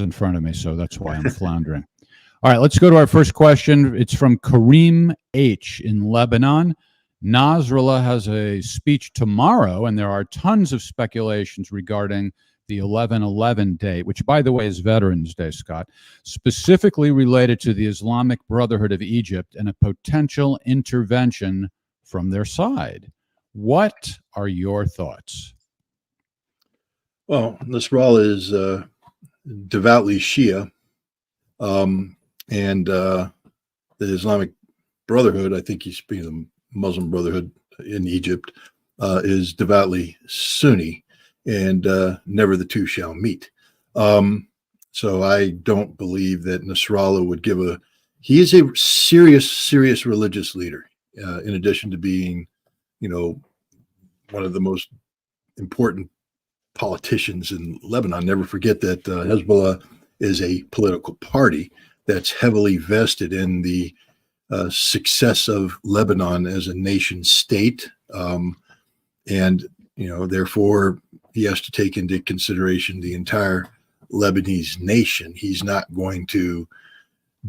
in front of me, so that's why I'm floundering. All right, let's go to our first question. It's from Kareem H. in Lebanon. Nasrallah has a speech tomorrow, and there are tons of speculations regarding the 11/11 date, which, by the way, is Veterans Day, Scott, specifically related to the Islamic Brotherhood of Egypt and a potential intervention from their side. What are your thoughts? Well, Nasrallah is devoutly Shia, and the Islamic Brotherhood, I think he's speaking of the Muslim Brotherhood in Egypt, is devoutly Sunni, and never the two shall meet. So I don't believe that Nasrallah would give a. He is a serious religious leader, in addition to being, one of the most important politicians in Lebanon. Never forget that Hezbollah is a political party that's heavily vested in the success of Lebanon as a nation state, and therefore he has to take into consideration the entire Lebanese nation. He's not going to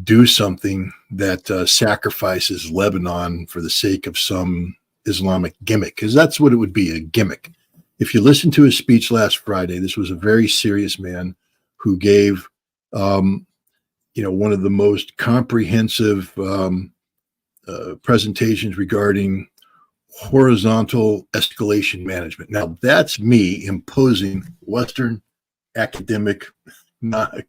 do something that sacrifices Lebanon for the sake of some Islamic gimmick, because that's what it would be, a gimmick. If you listen to his speech last Friday, this was a very serious man who gave, one of the most comprehensive presentations regarding horizontal escalation management. Now, that's me imposing Western academic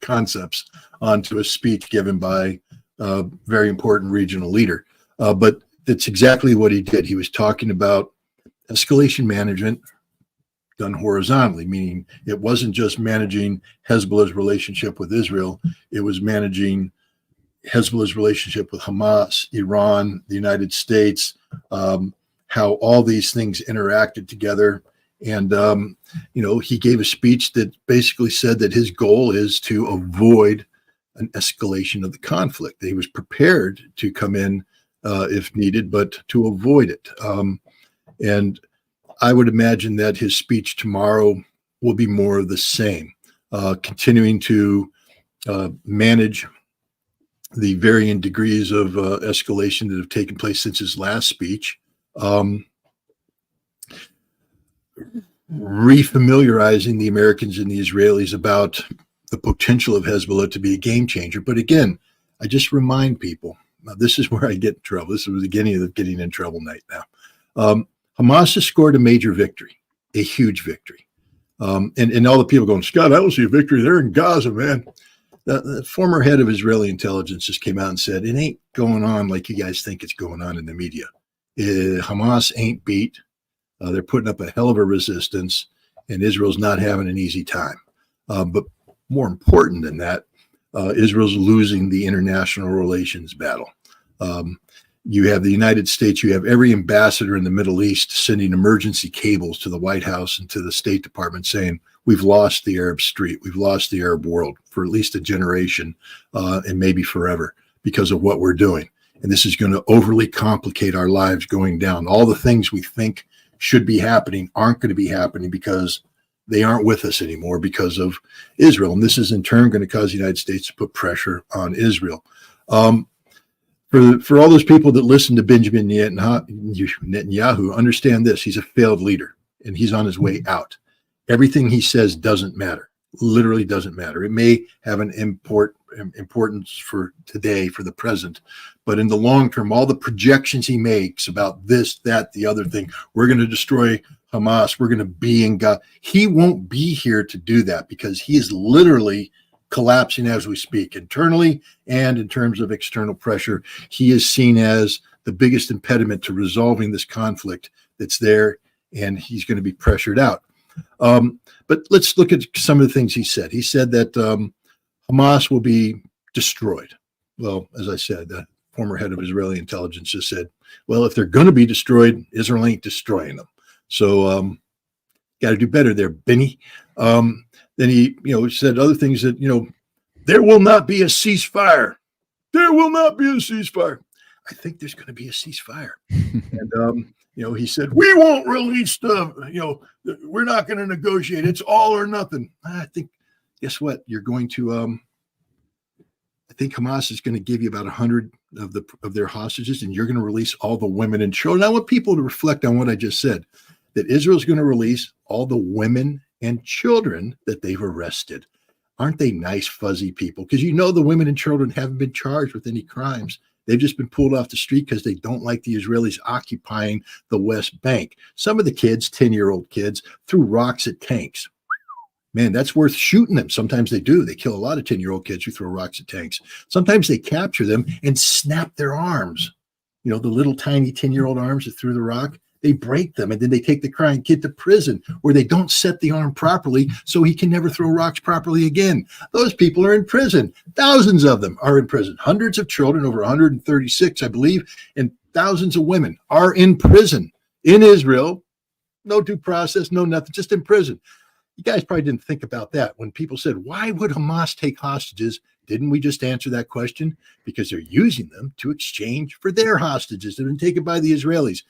concepts onto a speech given by a very important regional leader. But that's exactly what he did. He was talking about escalation management done horizontally, meaning it wasn't just managing Hezbollah's relationship with Israel, it was managing Hezbollah's relationship with Hamas, Iran, the United States, how all these things interacted together. And, he gave a speech that basically said that his goal is to avoid an escalation of the conflict. He was prepared to come in if needed, but to avoid it. And I would imagine that his speech tomorrow will be more of the same, continuing to manage the varying degrees of escalation that have taken place since his last speech, refamiliarizing the Americans and the Israelis about the potential of Hezbollah to be a game changer. But again, I just remind people, now this is where I get in trouble. This is the beginning of getting in trouble night now. Hamas has scored a major victory, a huge victory. And all the people going, Scott, I don't see a victory there in Gaza, man. The former head of Israeli intelligence just came out and said, it ain't going on like you guys think it's going on in the media. Hamas ain't beat. They're putting up a hell of a resistance, and Israel's not having an easy time. But more important than that, Israel's losing the international relations battle. You have the United States, you have every ambassador in the Middle East sending emergency cables to the White House and to the State Department saying, we've lost the Arab street, we've lost the Arab world for at least a generation and maybe forever because of what we're doing. And this is going to overly complicate our lives going down. All the things we think should be happening aren't going to be happening because they aren't with us anymore because of Israel. And this is in turn going to cause the United States to put pressure on Israel. For all those people that listen to Benjamin Netanyahu, understand this. He's a failed leader, and he's on his way out. Everything he says doesn't matter, literally doesn't matter. It may have an importance for today, for the present, but in the long term, all the projections he makes about this, that, the other thing, we're going to destroy Hamas, we're going to be in Gaza. He won't be here to do that because he is literally collapsing as we speak, internally and in terms of external pressure. He is seen as the biggest impediment to resolving this conflict that's there, and he's going to be pressured out. But let's look at some of the things he said. He said that Hamas will be destroyed. Well, as I said, the former head of Israeli intelligence just said, well, if they're going to be destroyed, Israel ain't destroying them. So got to do better there, Benny. Then he, said other things that, there will not be a ceasefire. There will not be a ceasefire. I think there's going to be a ceasefire. And, he said, we won't release we're not going to negotiate. It's all or nothing. I think, guess what? You're going to, I think Hamas is going to give you about 100 of their hostages, and you're going to release all the women and children. I want people to reflect on what I just said, that Israel's going to release all the women and children that they've arrested. Aren't they nice, fuzzy people? Because the women and children haven't been charged with any crimes. They've just been pulled off the street because they don't like the Israelis occupying the West Bank. Some of the kids, 10-year-old kids, threw rocks at tanks. Man, that's worth shooting them. Sometimes they do. They kill a lot of 10-year-old kids who throw rocks at tanks. Sometimes they capture them and snap their arms. The little tiny 10-year-old arms that threw the rock, they break them, and then they take the crying kid to prison where they don't set the arm properly so he can never throw rocks properly again. Those people are in prison. Thousands of them are in prison. Hundreds of children, over 136, I believe, and thousands of women are in prison in Israel. No due process, no nothing, just in prison. You guys probably didn't think about that when people said, why would Hamas take hostages? Didn't we just answer that question? Because they're using them to exchange for their hostages that have been taken by the Israelis.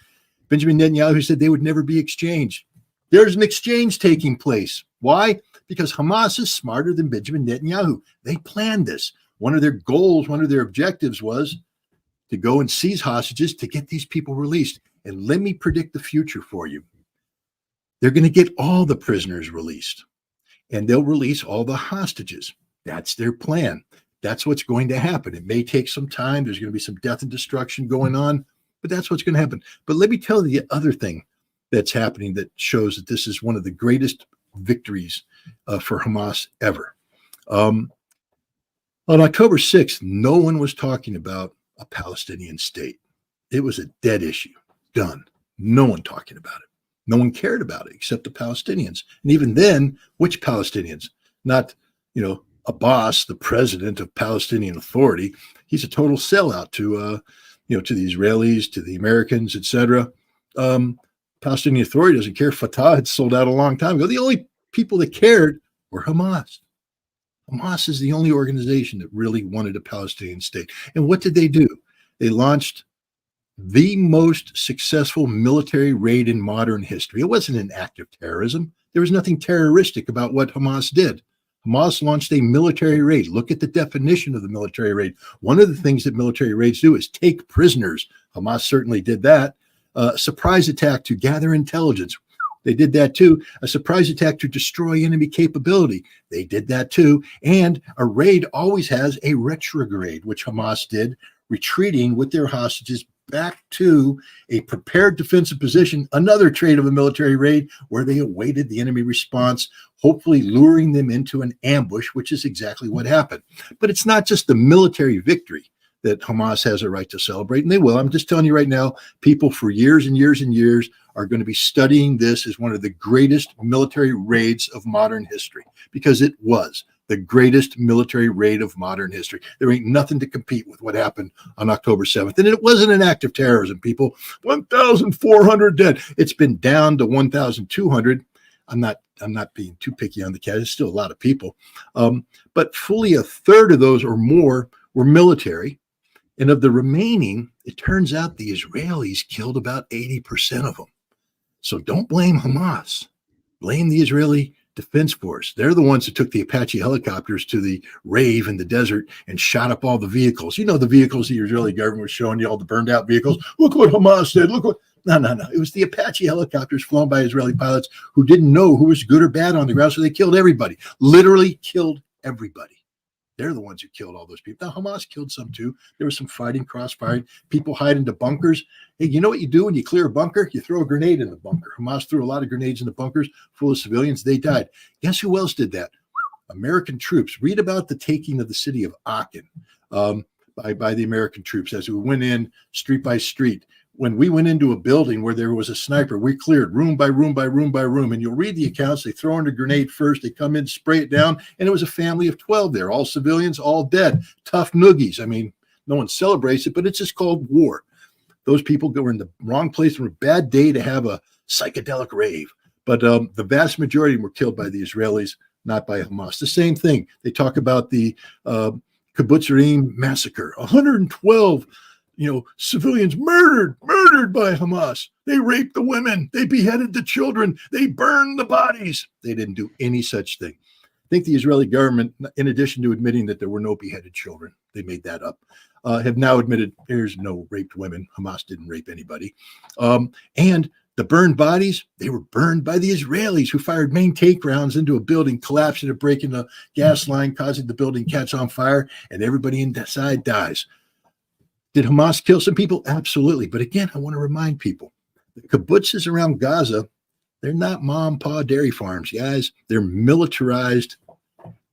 Benjamin Netanyahu said they would never be exchanged. There's an exchange taking place. Why? Because Hamas is smarter than Benjamin Netanyahu. They planned this. One of their goals, one of their objectives was to go and seize hostages to get these people released. And let me predict the future for you. They're going to get all the prisoners released, and they'll release all the hostages. That's their plan. That's what's going to happen. It may take some time. There's going to be some death and destruction going on, but that's what's going to happen. But let me tell you the other thing that's happening that shows that this is one of the greatest victories for Hamas ever. On October 6th, no one was talking about a Palestinian state. It was a dead issue. Done. No one talking about it. No one cared about it except the Palestinians. And even then, which Palestinians? Not, Abbas, the president of Palestinian Authority. He's a total sellout to the Israelis, to the Americans, etc. Palestinian Authority doesn't care. Fatah had sold out a long time ago. The only people that cared were Hamas. Hamas is the only organization that really wanted a Palestinian state. And what did they do? They launched the most successful military raid in modern history. It wasn't an act of terrorism. There was nothing terroristic about what Hamas did. Hamas launched a military raid. Look at the definition of the military raid. One of the things that military raids do is take prisoners. Hamas certainly did that. Surprise attack to gather intelligence. They did that too. A surprise attack to destroy enemy capability. They did that too. And a raid always has a retrograde, which Hamas did, retreating with their hostages back to a prepared defensive position, another trait of a military raid where they awaited the enemy response, hopefully luring them into an ambush, which is exactly what happened. But it's not just the military victory that Hamas has a right to celebrate, and they will. I'm just telling you right now, people for years and years and years are going to be studying this as one of the greatest military raids of modern history, because it was the greatest military raid of modern history. There ain't nothing to compete with what happened on October 7th. And it wasn't an act of terrorism, people. 1,400 dead. It's been down to 1,200. I'm not being too picky on the cat. It's still a lot of people. But fully a third of those or more were military. And of the remaining, it turns out the Israelis killed about 80% of them. So don't blame Hamas. Blame the Israeli Defense Force. They're the ones that took the Apache helicopters to the rave in the desert and shot up all the vehicles. The vehicles the Israeli government was showing you, all the burned out vehicles. Look what Hamas did. Look what. No. It was the Apache helicopters flown by Israeli pilots who didn't know who was good or bad on the ground, so they killed everybody. Literally killed everybody. They're the ones who killed all those people. Now, Hamas killed some too. There was some fighting, crossfiring. People hide into bunkers. Hey, you know what you do when you clear a bunker? You throw a grenade in the bunker. Hamas threw a lot of grenades in the bunkers full of civilians. They died. Guess who else did that? American troops. Read about the taking of the city of Aachen by the American troops as we went in street by street. When we went into a building where there was a sniper, we cleared room by room by room by room. And you'll read the accounts. They throw in a grenade first. They come in, spray it down. And it was a family of 12 there, all civilians, all dead. Tough noogies. I mean, no one celebrates it, but it's just called war. Those people were in the wrong place on a bad day to have a psychedelic rave. But the vast majority were killed by the Israelis, not by Hamas. The same thing. They talk about the Kibbutz Reim massacre. 112 civilians murdered by Hamas. They raped the women. They beheaded the children. They burned the bodies. They didn't do any such thing. think the Israeli government, in addition to admitting that there were no beheaded children, they made that up, have now admitted there's no raped women. Hamas didn't rape anybody. And the burned bodies, they were burned by the Israelis who fired main take rounds into a building, collapsed it, breaking the gas line, causing the building catch on fire, and everybody inside dies. Did Hamas kill some people? Absolutely. But again, I want to remind people, the kibbutzes around Gaza, they're not mom, pa dairy farms, guys. They're militarized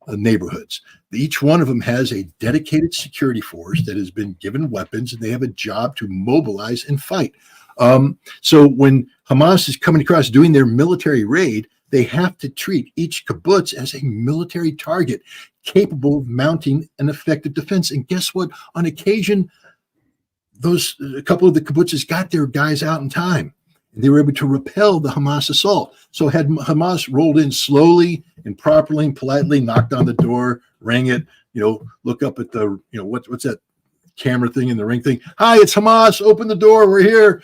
neighborhoods. Each one of them has a dedicated security force that has been given weapons, and they have a job to mobilize and fight. So when Hamas is coming across doing their military raid, they have to treat each kibbutz as a military target capable of mounting an effective defense. And guess what? On occasion, a couple of the kibbutzes got their guys out in time. And they were able to repel the Hamas assault. So had Hamas rolled in slowly and properly and politely, knocked on the door, rang it, look up at the, what's that camera thing in the ring thing? Hi, it's Hamas. Open the door. We're here.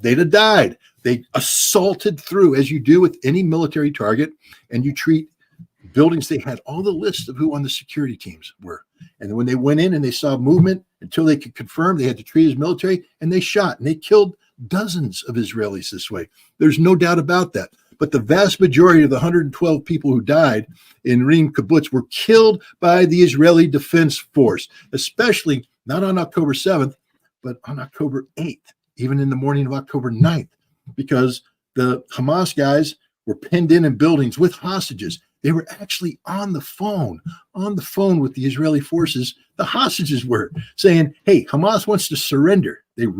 They'd have died. They assaulted through, as you do with any military target, and you treat buildings. They had all the lists of who on the security teams were. And when they went in and they saw movement, until they could confirm, they had to treat as military, and they shot and they killed dozens of Israelis this way. There's no doubt about that. But the vast majority of the 112 people who died in Reem kibbutz were killed by the Israeli Defense Force, especially not on October 7th, but on October 8th, even in the morning of October 9th, because the Hamas guys were pinned in buildings with hostages. They were actually on the phone with the Israeli forces. The hostages were saying, hey, Hamas wants to surrender. They're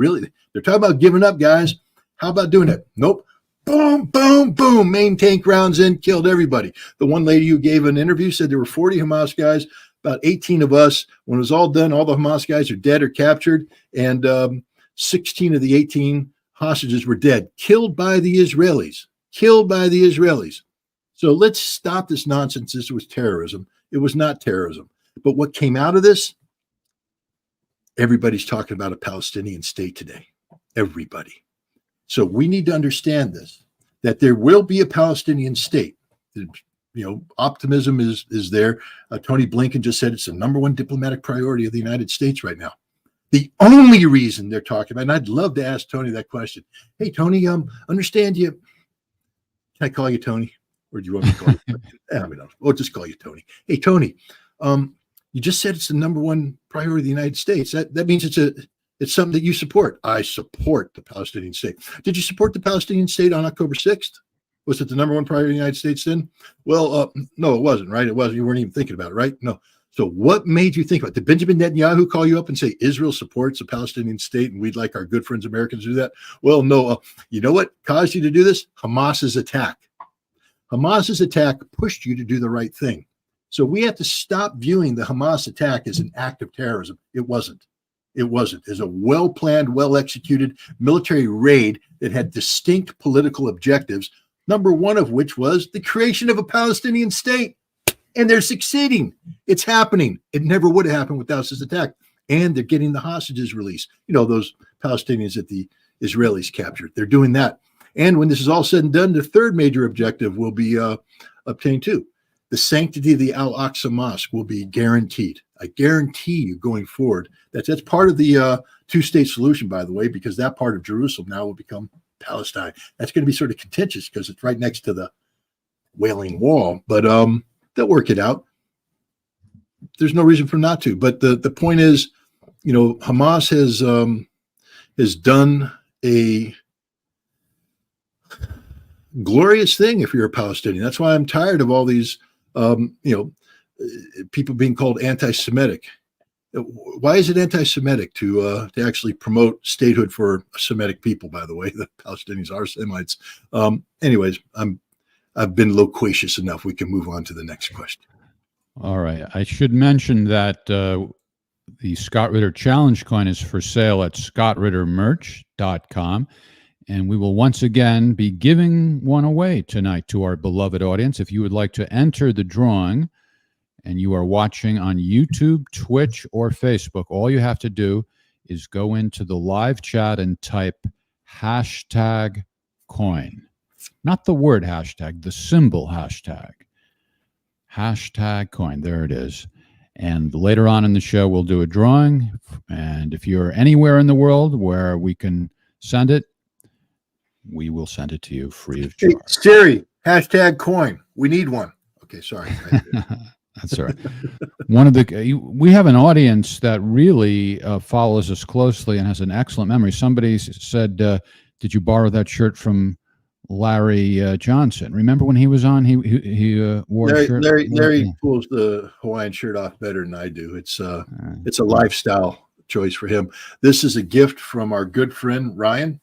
talking about giving up, guys. How about doing it? Nope. Boom, boom, boom. Main tank rounds in, killed everybody. The one lady who gave an interview said there were 40 Hamas guys, about 18 of us. When it was all done, all the Hamas guys are dead or captured, and 16 of the 18 hostages were dead, killed by the Israelis. So let's stop this nonsense. This was terrorism. It was not terrorism. But what came out of this? Everybody's talking about a Palestinian state today. Everybody. So we need to understand this, that there will be a Palestinian state. Optimism is there. Tony Blinken just said it's the number one diplomatic priority of the United States right now. The only reason they're talking about, and I'd love to ask Tony that question. Hey, Tony, understand you. Can I call you Tony? Or do you want me to call you? We'll just call you Tony. Hey, Tony, you just said it's the number one priority of the United States. That means it's something that you support. I support the Palestinian state. Did you support the Palestinian state on October 6th? Was it the number one priority of the United States then? Well, no, it wasn't, right? It wasn't. You weren't even thinking about it, right? No. So what made you think about it? Did Benjamin Netanyahu call you up and say Israel supports a Palestinian state and we'd like our good friends Americans to do that? Well, no. You know what caused you to do this? Hamas's attack. Hamas's attack pushed you to do the right thing. So we have to stop viewing the Hamas attack as an act of terrorism. It wasn't. It's a well-planned, well-executed military raid that had distinct political objectives, number one of which was the creation of a Palestinian state. And they're succeeding. It's happening. It never would have happened without this attack. And they're getting the hostages released. Those Palestinians that the Israelis captured. They're doing that. And when this is all said and done, the third major objective will be obtained too. The sanctity of the Al-Aqsa Mosque will be guaranteed. I guarantee you going forward, that's part of the two-state solution, by the way, because that part of Jerusalem now will become Palestine. That's going to be sort of contentious because it's right next to the Wailing Wall, but they'll work it out. There's no reason for them not to. But the point is, Hamas has done a glorious thing if you're a Palestinian. That's why I'm tired of all these, people being called anti-Semitic. Why is it anti-Semitic to actually promote statehood for Semitic people? By the way, the Palestinians are Semites. Anyways, I've been loquacious enough. We can move on to the next question. All right. I should mention that the Scott Ritter Challenge coin is for sale at scottrittermerch.com. And we will once again be giving one away tonight to our beloved audience. If you would like to enter the drawing and you are watching on YouTube, Twitch, or Facebook, all you have to do is go into the live chat and type #coin. Not the word hashtag, the symbol hashtag. #coin. There it is. And later on in the show, we'll do a drawing. And if you're anywhere in the world where we can send it, we will send it to you free of charge. Hey, Siri, #coin. We need one. Okay, sorry. That's all right. We have an audience that really follows us closely and has an excellent memory. Somebody said, "Did you borrow that shirt from Larry Johnson? Remember when he was on? He wore a shirt." Larry pulls the Hawaiian shirt off better than I do. It's a lifestyle choice for him. This is a gift from our good friend Ryan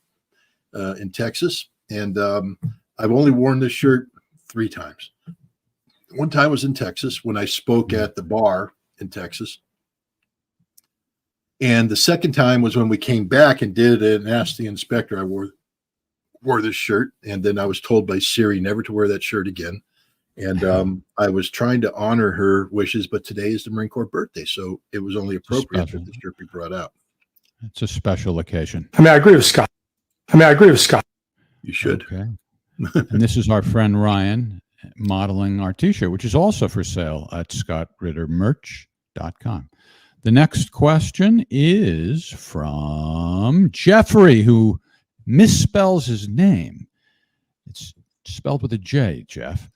in Texas, and I've only worn this shirt 3 times. One time was in Texas when I spoke at the bar in Texas. And the second time was when we came back and did it and asked the inspector. I wore this shirt, and then I was told by Siri never to wear that shirt again. And I was trying to honor her wishes, but today is the Marine Corps birthday, so it was only appropriate that the shirt be brought out. It's a special occasion. I agree with Scott. You should. Okay. And this is our friend Ryan modeling our t-shirt, which is also for sale at scottrittermerch.com. The next question is from Jeffrey, who misspells his name. It's spelled with a J, Jeff,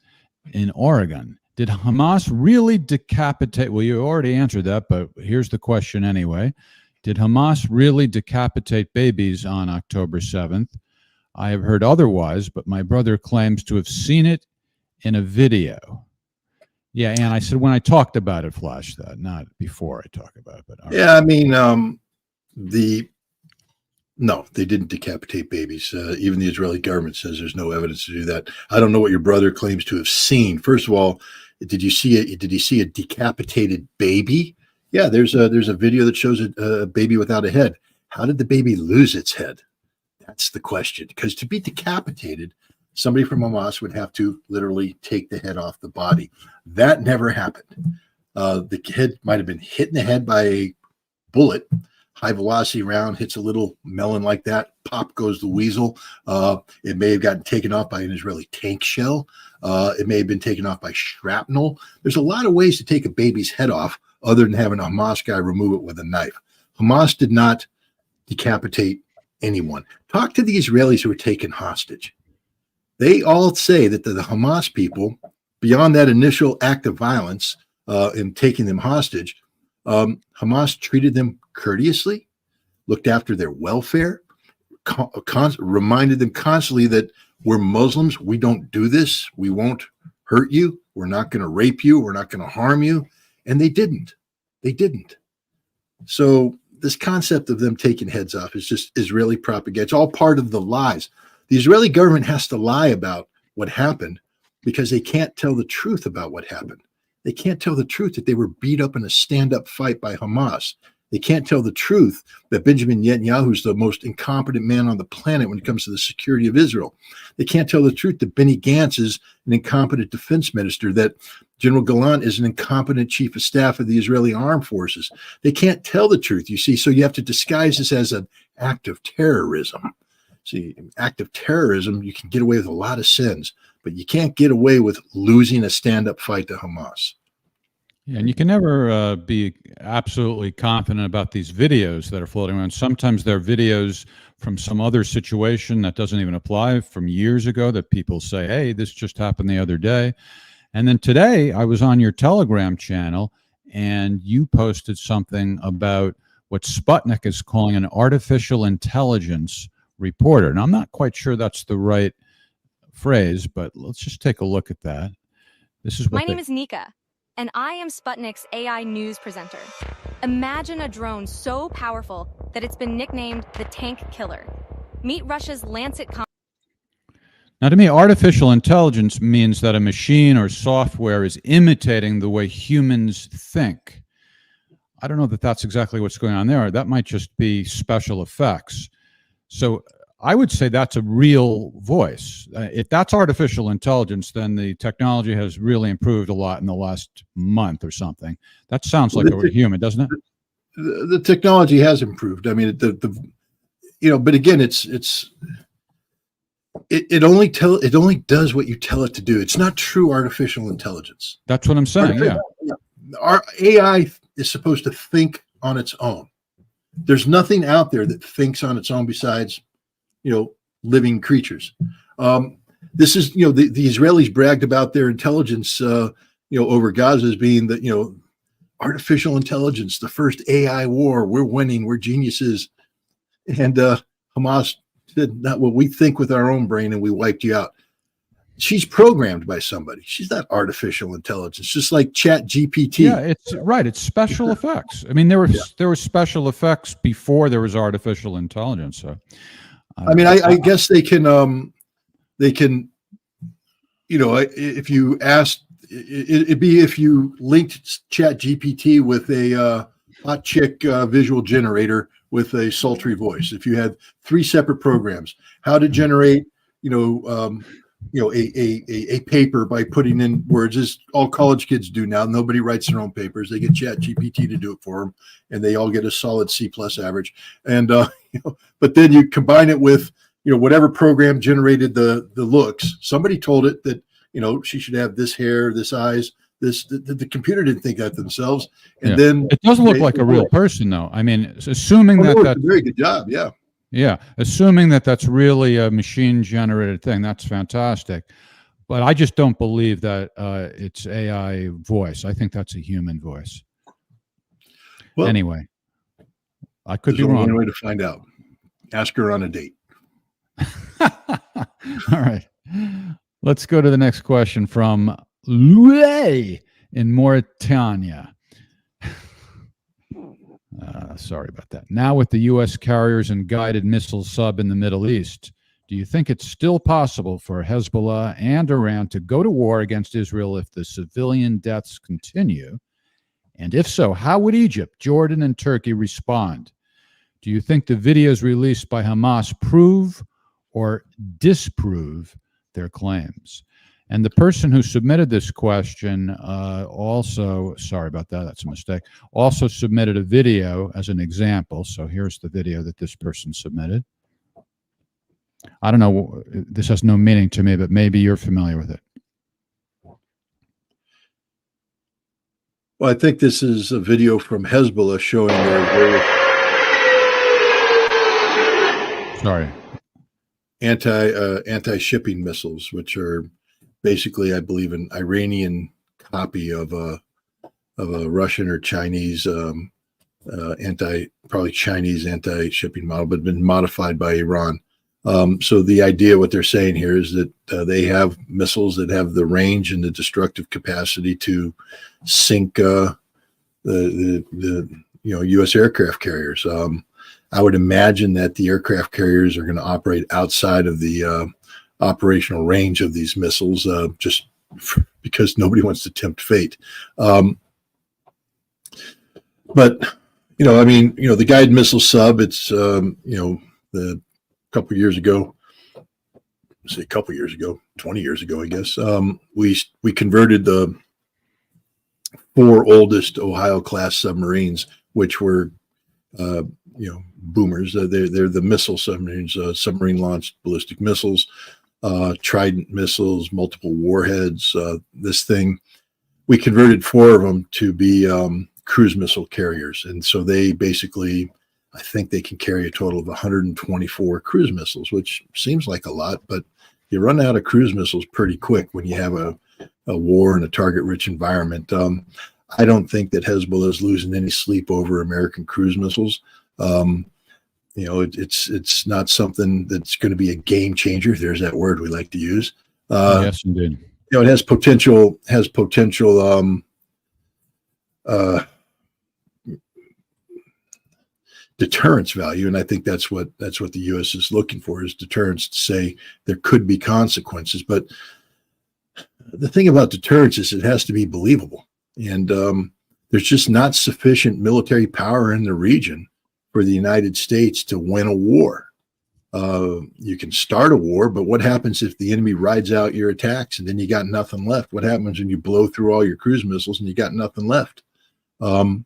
in Oregon. Did Hamas really decapitate? Well, you already answered that, but here's the question anyway. Did Hamas really decapitate babies on October 7th? I have heard otherwise, but my brother claims to have seen it in a video. Yeah, and I said when I talked about it, flash that, not before I talk about it. But yeah, I mean, no, they didn't decapitate babies. Even the Israeli government says there's no evidence to do that. I don't know what your brother claims to have seen. First of all, did he see a decapitated baby? Yeah, there's a video that shows a baby without a head. How did the baby lose its head? That's the question. Because to be decapitated, somebody from Hamas would have to literally take the head off the body. That never happened. The head might have been hit in the head by a bullet. High velocity round hits a little melon like that. Pop goes the weasel. It may have gotten taken off by an Israeli tank shell. It may have been taken off by shrapnel. There's a lot of ways to take a baby's head off other than having a Hamas guy remove it with a knife. Hamas did not decapitate anyone. Talk to the Israelis who were taken hostage. They all say that the Hamas people, beyond that initial act of violence in taking them hostage, Hamas treated them courteously, looked after their welfare, reminded them constantly that we're Muslims, we don't do this, we won't hurt you, we're not going to rape you, we're not going to harm you. And they didn't. So this concept of them taking heads off is just Israeli propaganda. It's all part of the lies. The Israeli government has to lie about what happened because they can't tell the truth about what happened. They can't tell the truth that they were beat up in a stand-up fight by Hamas. They can't tell the truth that Benjamin Netanyahu is the most incompetent man on the planet when it comes to the security of Israel. They can't tell the truth that Benny Gantz is an incompetent defense minister, that General Gallant is an incompetent chief of staff of the Israeli armed forces. They can't tell the truth, you see, so you have to disguise this as an act of terrorism. See, act of terrorism, you can get away with a lot of sins, but you can't get away with losing a stand-up fight to Hamas. Yeah, and you can never be absolutely confident about these videos that are floating around. Sometimes they're videos from some other situation that doesn't even apply from years ago that people say, hey, this just happened the other day. And then today I was on your Telegram channel and you posted something about what Sputnik is calling an artificial intelligence reporter. And I'm not quite sure that's the right phrase, but let's just take a look at that. This is what My name is Nika, and I am Sputnik's AI news presenter. Imagine a drone so powerful that it's been nicknamed the Tank Killer. Meet Russia's Lancet. Now, to me, artificial intelligence means that a machine or software is imitating the way humans think. I don't know that that's exactly what's going on there. That might just be special effects. So I would say that's a real voice. If that's artificial intelligence, then the technology has really improved a lot in the last month or something. That sounds like a human, doesn't it? The technology has improved. I mean, but again, it's it only does what you tell it to do. It's not true artificial intelligence. That's what I'm saying. Yeah. Our AI is supposed to think on its own. There's nothing out there that thinks on its own besides, living creatures. This is, the Israelis bragged about their intelligence, over Gaza as being the, artificial intelligence, the first AI war. We're winning. We're geniuses. And Hamas said, not what we think with our own brain, and we wiped you out. She's programmed by somebody. She's not artificial intelligence, just like Chat GPT. Yeah, it's right. It's special effects. I mean, there were special effects before there was artificial intelligence. So, I guess they can, if you asked, it'd be if you linked Chat GPT with a hot chick visual generator with a sultry voice. If you had 3 separate programs, how to generate, a paper by putting in words, as all college kids do now. Nobody writes their own papers. They get Chat GPT to do it for them, and they all get a solid C+ average. And but then you combine it with whatever program generated the looks. Somebody told it that she should have this hair, this eyes. The computer didn't think that themselves, and then it doesn't look like a real person, though. I mean, assuming that's a very good job, yeah. Yeah, assuming that that's really a machine-generated thing, that's fantastic. But I just don't believe that it's AI voice. I think that's a human voice. Well, anyway, I could be wrong. One way to find out. Ask her on a date. All right. Let's go to the next question from Louis in Mauritania. Sorry about that. Now with the U.S. carriers and guided missile sub in the Middle East, do you think it's still possible for Hezbollah and Iran to go to war against Israel if the civilian deaths continue? And if so, how would Egypt, Jordan, and Turkey respond? Do you think the videos released by Hamas prove or disprove their claims? And the person who submitted this question also, sorry about that, that's a mistake, also submitted a video as an example. So here's the video that this person submitted. I don't know, this has no meaning to me, but maybe you're familiar with it. Well, I think this is a video from Hezbollah showing their anti-shipping missiles, which are basically, I believe, an Iranian copy of a Russian or Chinese probably Chinese anti-shipping model, but been modified by Iran. So the idea, what they're saying here, is that they have missiles that have the range and the destructive capacity to sink the U.S. aircraft carriers. I would imagine that the aircraft carriers are going to operate outside of the operational range of these missiles, just because nobody wants to tempt fate. But the guided missile sub, it's the couple years ago, 20 years ago, I guess, we converted the 4 oldest Ohio class submarines, which were boomers. They're the missile submarines, submarine launched ballistic missiles, Trident missiles, multiple warheads. This thing, we converted 4 of them to be cruise missile carriers. And so they basically, I think they can carry a total of 124 cruise missiles, which seems like a lot, but you run out of cruise missiles pretty quick when you have a war in a target-rich environment. I don't think that Hezbollah is losing any sleep over American cruise missiles. It's not something that's going to be a game changer. There's that word we like to use. Yes, indeed. It has potential deterrence value, and I think that's what the U.S. is looking for, is deterrence, to say there could be consequences. But the thing about deterrence is it has to be believable, and there's just not sufficient military power in the region for the United States to win a war. You can start a war, but what happens if the enemy rides out your attacks and then you got nothing left? What happens when you blow through all your cruise missiles and you got nothing left? But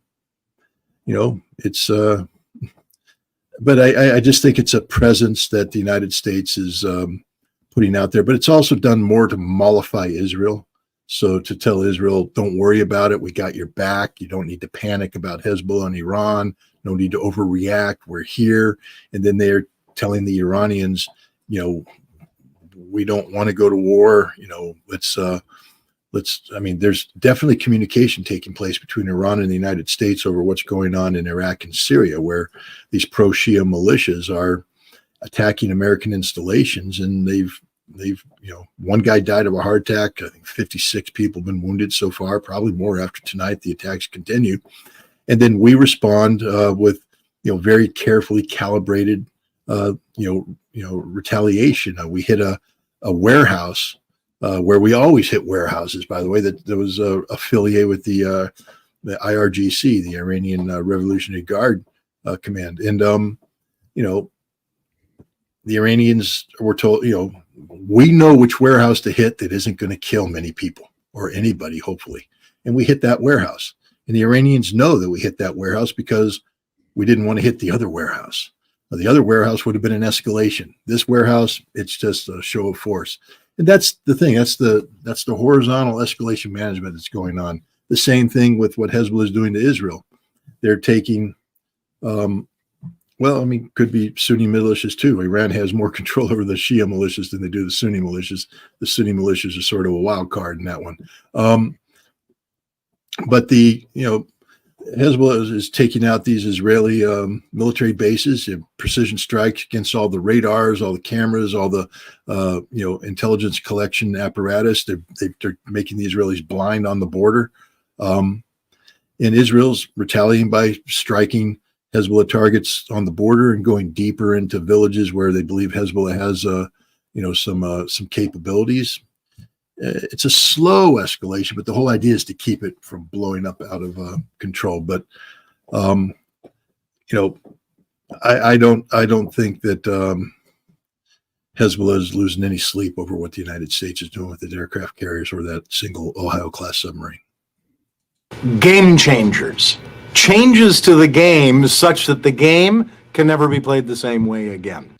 I just think it's a presence that the United States is putting out there, but it's also done more to mollify Israel. So to tell Israel, don't worry about it. We got your back. You don't need to panic about Hezbollah and Iran. No need to overreact. We're here. And then they're telling the Iranians, we don't want to go to war. I mean, there's definitely communication taking place between Iran and the United States over what's going on in Iraq and Syria, where these pro-Shia militias are attacking American installations, and they've one guy died of a heart attack. I think 56 people have been wounded so far, probably more after tonight. The attacks continue. And then we respond with, very carefully calibrated, retaliation. We hit a warehouse where we always hit warehouses, by the way, that was affiliated with the IRGC, the Iranian Revolutionary Guard Command. And, the Iranians were told, we know which warehouse to hit that isn't going to kill many people or anybody, hopefully. And we hit that warehouse. And the Iranians know that we hit that warehouse because we didn't want to hit the other warehouse. The other warehouse would have been an escalation. This warehouse, it's just a show of force. And that's the thing. That's the horizontal escalation management that's going on. The same thing with what Hezbollah is doing to Israel. They're taking, could be Sunni militias too. Iran has more control over the Shia militias than they do the Sunni militias. The Sunni militias are sort of a wild card in that one. But Hezbollah is taking out these Israeli military bases, precision strikes against all the radars, all the cameras, all the intelligence collection apparatus. They're making the Israelis blind on the border, and Israel's retaliating by striking Hezbollah targets on the border and going deeper into villages where they believe Hezbollah has some capabilities. It's a slow escalation, but the whole idea is to keep it from blowing up out of control. But I don't think that Hezbollah is losing any sleep over what the United States is doing with the aircraft carriers or that single Ohio-class submarine. Game changers. Changes to the game such that the game can never be played the same way again.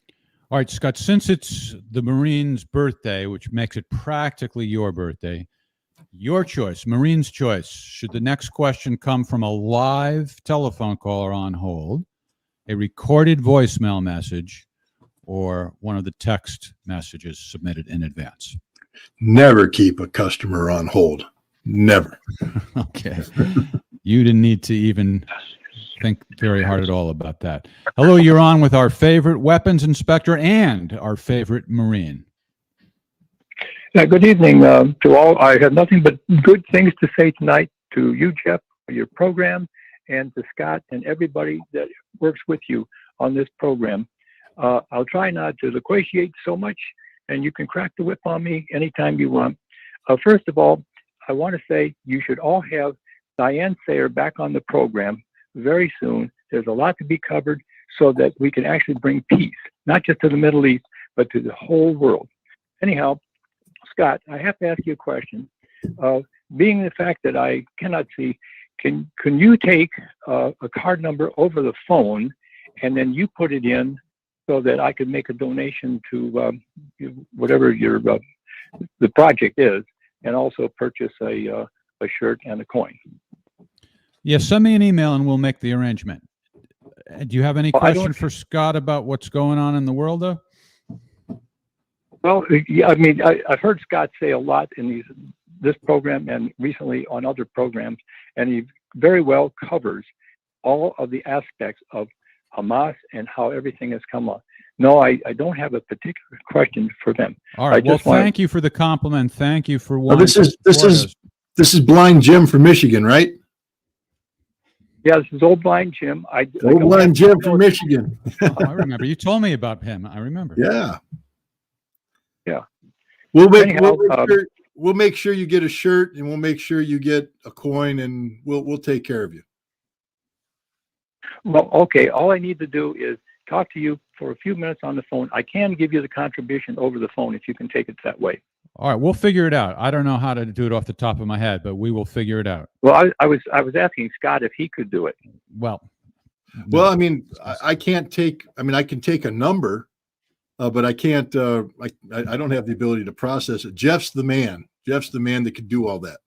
All right, Scott, since it's the Marine's birthday, which makes it practically your birthday, your choice, Marine's choice. Should the next question come from a live telephone caller on hold, a recorded voicemail message, or one of the text messages submitted in advance? Never keep a customer on hold. Never. Okay. You didn't need to even think very hard at all about that. Hello, you're on with our favorite weapons inspector and our favorite Marine. Good evening to all. I have nothing but good things to say tonight to you, Jeff, for your program, and to Scott and everybody that works with you on this program. I'll try not to loquaciate so much, and you can crack the whip on me anytime you want. First of all, I want to say you should all have Diane Sayer back on the program very soon. There's a lot to be covered so that we can actually bring peace, not just to the Middle East, but to the whole world. Anyhow, Scott, I have to ask you a question. Being the fact that I cannot see, can you take a card number over the phone and then you put it in so that I could make a donation to whatever the project is, and also purchase a shirt and a coin? Yeah, send me an email and we'll make the arrangement. Do you have any question for Scott about what's going on in the world, though? Well, yeah, I mean, I've heard Scott say a lot in this program and recently on other programs, and he very well covers all of the aspects of Hamas and how everything has come up. No, I don't have a particular question for them. All right. Well, thank you for the compliment. Thank you for wanting This is Blind Jim from Michigan, right? Yeah, this is Old Blind Jim. Old Blind Jim from Michigan. Oh, I remember. You told me about him. I remember. Yeah. Yeah. We'll make sure you get a shirt, and we'll make sure you get a coin, and we'll take care of you. Well, okay. All I need to do is talk to you for a few minutes on the phone. I can give you the contribution over the phone if you can take it that way. All right, we'll figure it out. I don't know how to do it off the top of my head, but we will figure it out. Well, I was asking Scott if he could do it. Well, I mean, I can't take. I mean, I can take a number, but I can't. I don't have the ability to process it. Jeff's the man. Jeff's the man that could do all that.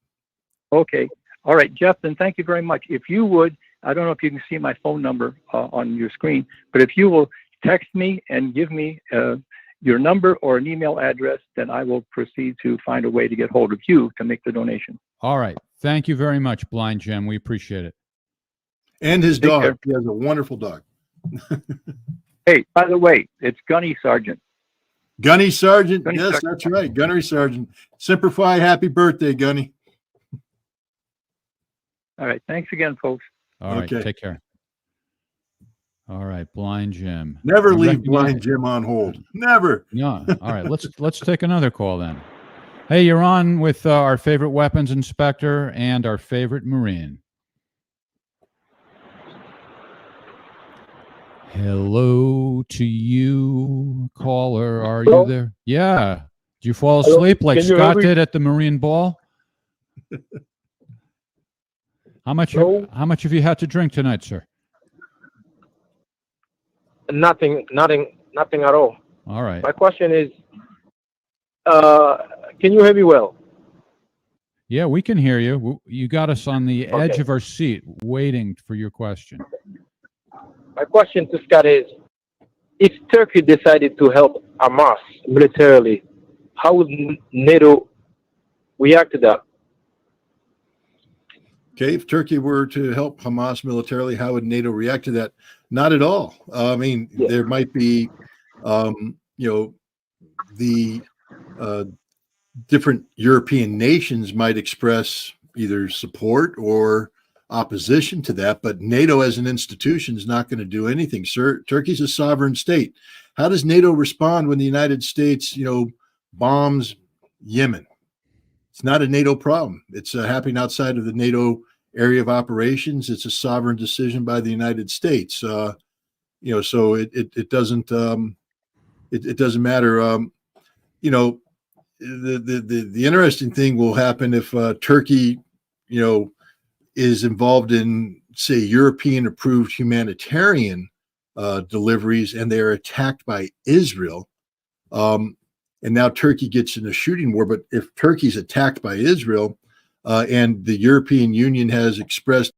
Okay. All right, Jeff, then thank you very much. If you would, I don't know if you can see my phone number on your screen, but if you will text me and give me your number or an email address, then I will proceed to find a way to get hold of you to make the donation. All right. Thank you very much, Blind Jim. We appreciate it. And his Take dog. care. He has a wonderful dog. Hey, by the way, it's Gunny Sargent. Gunny Sargent. Gunny Yes, Sargent. that's right. Gunnery Sargent. Semper Fi. Happy birthday, Gunny. All right. Thanks again, folks. All right. Okay. Take care. All right. Blind Jim. Never You leave recognize- Blind Jim on hold. Never. No. All right. Let's take another call then. Hey, you're on with our favorite weapons inspector and our favorite Marine. Hello to you, caller. Are Hello? you there? Yeah. Did you fall Hello? asleep like Can you hear Scott me? did at the Marine Ball? How much Hello? have you had to drink tonight, sir? Nothing at all. All right. My question is, can you hear me well? Yeah, we can hear you. You got us on the edge Okay. of our seat waiting for your question. My question to Scott is, if Turkey decided to help Hamas militarily, how would NATO react to that? Okay, if Turkey were to help Hamas militarily, how would NATO react to that? Not at all. I mean, Yeah. there might be, the different European nations might express either support or opposition to that, but NATO as an institution is not going to do anything. Sir, Turkey's a sovereign state. How does NATO respond when the United States, bombs Yemen? It's not a NATO problem. It's happening outside of the NATO area of operations. It's a sovereign decision by the United States. So it doesn't it doesn't matter. The interesting thing will happen if Turkey, is involved in, say, European approved humanitarian deliveries, and they are attacked by Israel. And now Turkey gets in a shooting war. But if Turkey's attacked by Israel and the European Union has expressed